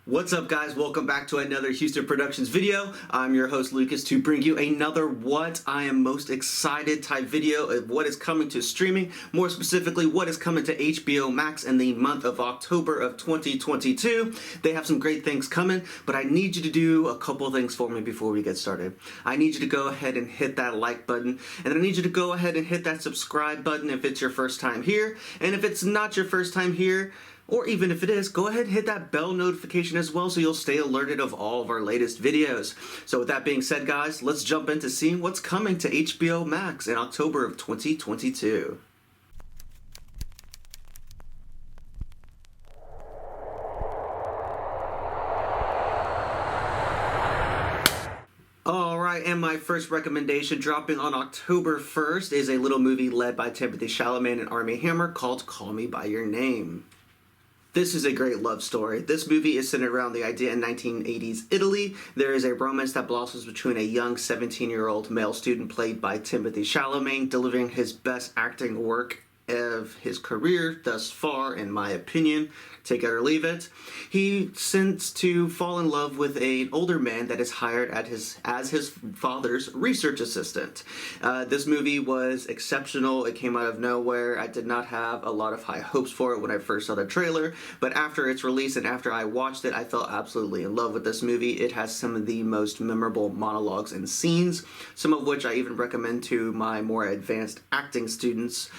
What's up, guys? Welcome back to another Houston Productions video. I'm your host Lucas to bring you another what I am most excited type video of what is coming to streaming, more specifically what is coming to HBO Max in the month of October of 2022. They have some great things coming, but I need you to do a couple things for me before we get started. I need you to go ahead and hit that like button, and I need you to go ahead and hit that subscribe button if it's your first time here, and if it's not your first time here, or even if it is, go ahead and hit that bell notification as well so you'll stay alerted of all of our latest videos. So with that being said, guys, let's jump into seeing what's coming to HBO Max in October of 2022. Alright, and my first recommendation dropping on October 1st is a little movie led by Timothy Chalamet and Armie Hammer called Call Me By Your Name. This is a great love story. This movie is centered around the idea in 1980s Italy. There is a romance that blossoms between a young 17-year-old male student played by Timothy Chalamet, delivering his best acting work of his career thus far, in my opinion. Take it or leave it. He sends to fall in love with an older man that is hired as his father's research assistant. This movie was exceptional. It came out of nowhere. I did not have a lot of high hopes for it when I first saw the trailer, but after its release and after I watched it, I fell absolutely in love with this movie. It has some of the most memorable monologues and scenes, some of which I even recommend to my more advanced acting students.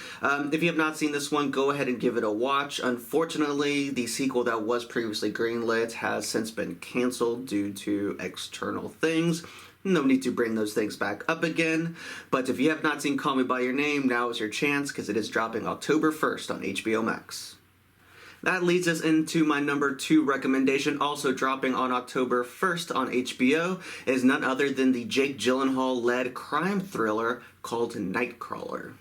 If you have not seen this one, go ahead and give it a watch. Unfortunately, the sequel that was previously greenlit has since been canceled due to external things. No need to bring those things back up again. But if you have not seen Call Me By Your Name, now is your chance because it is dropping October 1st on HBO Max. That leads us into my number 2 recommendation, also dropping on October 1st on HBO, is none other than the Jake Gyllenhaal-led crime thriller called Nightcrawler.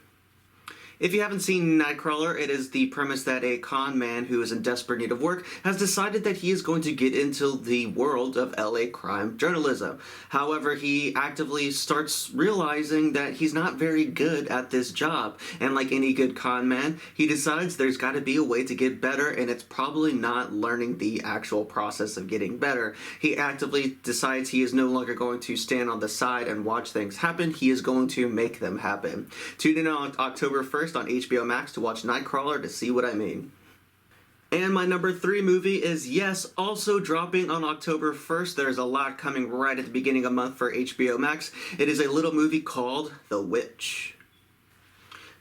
If you haven't seen Nightcrawler, it is the premise that a con man who is in desperate need of work has decided that he is going to get into the world of LA crime journalism. However, he actively starts realizing that he's not very good at this job. And like any good con man, he decides there's got to be a way to get better, and it's probably not learning the actual process of getting better. He actively decides he is no longer going to stand on the side and watch things happen. He is going to make them happen. Tune in on October 1st on HBO Max to watch Nightcrawler to see what I mean. And my number 3 movie is, yes, also dropping on October 1st. There's a lot coming right at the beginning of the month for HBO Max. It is a little movie called The Witch.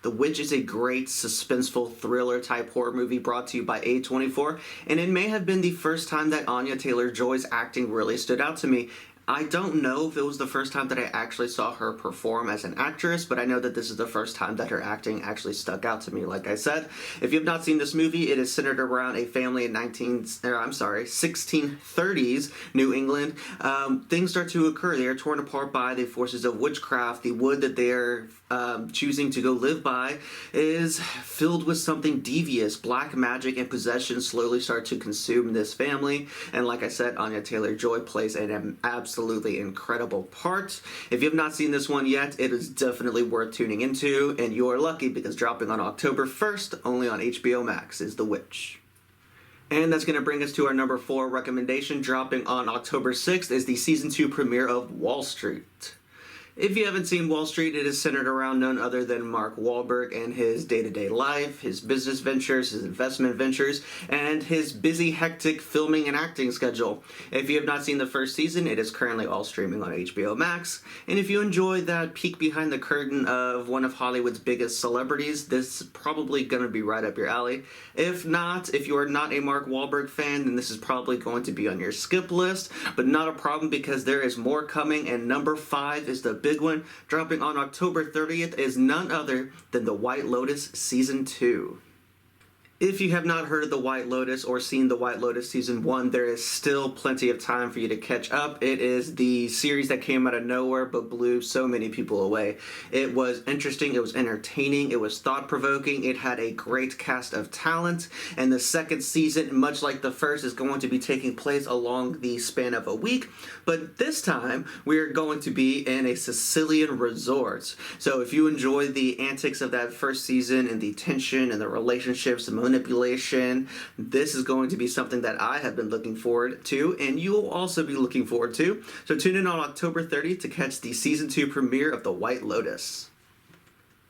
The Witch is a great suspenseful thriller type horror movie brought to you by A24, and it may have been the first time that Anya Taylor-Joy's acting really stood out to me. I don't know if it was the first time that I actually saw her perform as an actress, but I know that this is the first time that her acting actually stuck out to me. Like I said, if you have not seen this movie, it is centered around a family in 1630s New England. Things start to occur. They are torn apart by the forces of witchcraft. The wood that they are choosing to go live by is filled with something devious. Black magic and possession slowly start to consume this family. And like I said, Anya Taylor-Joy plays an absolutely incredible part. If you have not seen this one yet, it is definitely worth tuning into, and you are lucky because dropping on October 1st, only on HBO Max, is The Witch. And that's going to bring us to our number 4 recommendation. Dropping on October 6th is the Season 2 premiere of Wall Street. If you haven't seen Wall Street, it is centered around none other than Mark Wahlberg and his day-to-day life, his business ventures, his investment ventures, and his busy, hectic filming and acting schedule. If you have not seen the first season, it is currently all streaming on HBO Max. And if you enjoy that peek behind the curtain of one of Hollywood's biggest celebrities, this is probably going to be right up your alley. If not, if you are not a Mark Wahlberg fan, then this is probably going to be on your skip list, but not a problem because there is more coming, and number 5 is the big one, dropping on October 30th, is none other than The White Lotus Season 2. If you have not heard of The White Lotus or seen The White Lotus Season 1, there is still plenty of time for you to catch up. It is the series that came out of nowhere but blew so many people away. It was interesting, it was entertaining, it was thought-provoking, it had a great cast of talent, and the second season, much like the first, is going to be taking place along the span of a week, but this time we're going to be in a Sicilian resort. So if you enjoy the antics of that first season and the tension and the relationships among manipulation. This is going to be something that I have been looking forward to, and you will also be looking forward to. So tune in on October 30th to catch the Season 2 premiere of The White Lotus.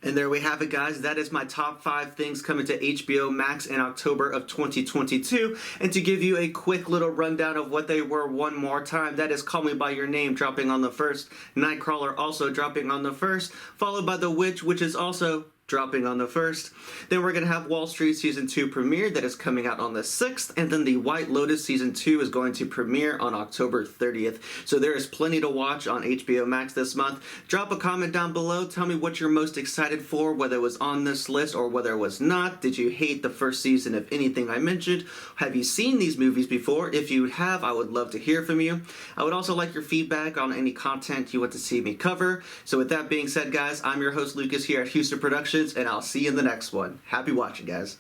And there we have it, guys. That is my top 5 things coming to HBO Max in October of 2022. And to give you a quick little rundown of what they were one more time, that is Call Me By Your Name dropping on the 1st, Nightcrawler also dropping on the 1st, followed by The Witch, which is also dropping on the 1st. Then we're going to have Wall Street Season 2 premiere that is coming out on the 6th. And then the White Lotus Season 2 is going to premiere on October 30th. So there is plenty to watch on HBO Max this month. Drop a comment down below. Tell me what you're most excited for, whether it was on this list or whether it was not. Did you hate the first season of anything I mentioned? Have you seen these movies before? If you have, I would love to hear from you. I would also like your feedback on any content you want to see me cover. So with that being said, guys, I'm your host Lucas here at Houston Productions, and I'll see you in the next one. Happy watching, guys.